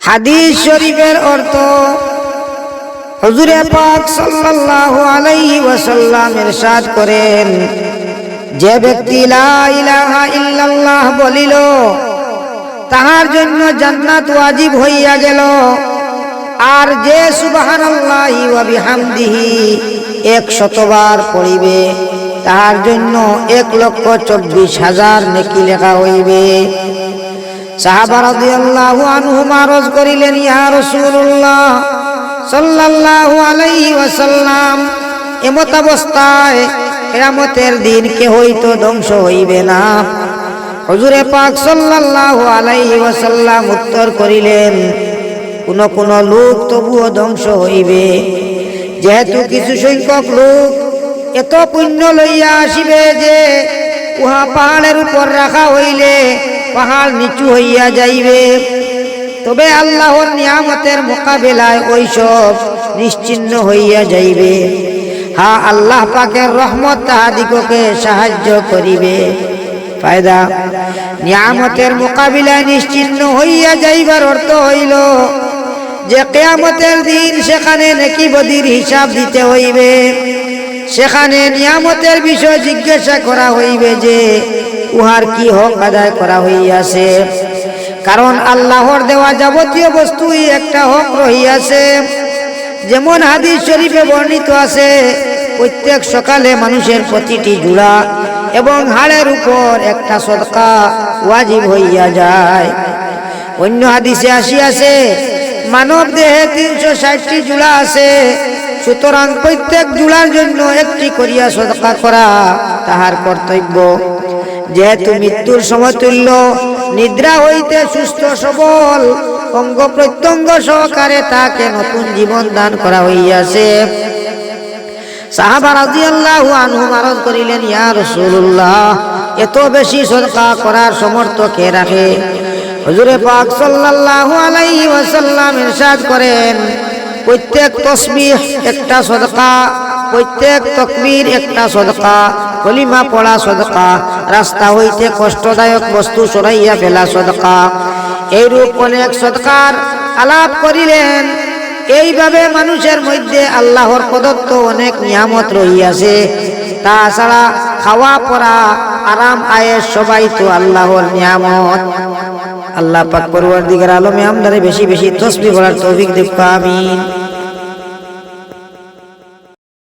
হাদিস শরীফের অর্থ হুজুরে পাক সাল্লাল্লাহু আলাইহি ওয়াসাল্লাম ইরশাদ করেন, যে ব্যক্তি লা ইলাহা ইল্লাল্লাহ বলিল তাহার জন্য জান্নাত ওয়াজিব হইয়া গেল। আর যে সুবহানাল্লাহি ওয়া বিহামদিহি 100 বার পড়িবে তাহার জন্য 1,24,000 নেকি লেখা হইবে। সাহাবা রাদিয়াল্লাহু আনহুম আরজ করিলেন, ইয়া রাসূলুল্লাহ সাল্লাল্লাহু আলাইহি ওয়াসাল্লাম, এমত অবস্থায় কিয়ামতের দিন কেহই তো ধ্বংস হইবে না। হুজুরে পাক সাল্লাল্লাহু আলাইহি ওয়াসাল্লাম উত্তর করিলেন, কোন লোক তবুও ধ্বংস হইবে, যেহেতু কিছু সংখ্যক লোক এত পুণ্য লইয়া আসিবে যে উহা পাহাড়ের উপর রাখা হইলে পাহাড় নিচু হইয়া যাইবে। তবে আল্লাহর নিয়ামতের মোকাবেলায় ওইসব নিশ্চিহ্ন হইয়া যাইবে। হ্যাঁ, আল্লাহ পাকের রহমত তাহাদিগকে সাহায্য করিবে। ফায়দা, নিয়ামতের মোকাবিলায় নিশ্চিহ্ন হইয়া যাইবার অর্থ হইল যে কিয়ামতের দিন সেখানে নেকি বদির হিসাব দিতে হইবে। সেখানে নিয়ামতের বিষয় জিজ্ঞাসা করা হইবে যে উহার কি হক আদায় করা হইয়াছে। কারণ আল্লাহর দেওয়া যাবতীয় বস্তুই একটা হক রহিয়াছে। যেমন হাদিস শরীফে বর্ণিত আছে, প্রত্যেক সকালে মানুষের প্রতিটি জুড়া এবং হাড়ের উপর একটা সদকা ওয়াজিব হইয়া যায়। অন্য হাদিসে আসিয়াছে, মানব দেহে 360টি জুড়া আছে, সুতরাং প্রত্যেক জুড়ার জন্য একটি করিয়া সদকা করা তাহার কর্তব্য। যেহেতু মৃত্যুর সমতুল্য নিদ্রা হইতে সুস্থ সবল অঙ্গ প্রত্যঙ্গ সহকারে তাকে নতুন জীবন দান করা হইয়াছে। সাহাবা রাদিয়াল্লাহু আনহুম আরজ করিলেন, ইয়া রাসূলুল্লাহ, এত বেশি সদকা করার সামর্থ্য কে রাখে? হুজুরে পাক সাল্লাল্লাহু আলাইহি ওয়াসাল্লাম ইরশাদ করেন, প্রত্যেক তাসবিহ একটা সদকা, প্রত্যেক তাকবীর একটা সদকা, কলিমা পড়া সদকা, রাস্তা হইতে কষ্টদায়ক বস্তু সরাইয়া ফেলা সদকা। এইরূপ অনেক সদকার আলাপ করিলেন। এইভাবে মানুষের মধ্যে আল্লাহর প্রদত্ত অনেক নিয়ামত রহিয়াছে। তাছাড়া খাওয়া পরা আরাম আয়েশ সবাই তো আল্লাহর নিয়ামত। আল্লাহ পাক পরওয়ারদিগার আলমে আমদারে বেশি বেশি তাসবিহ পড়ার তৌফিক দিক। আমিন।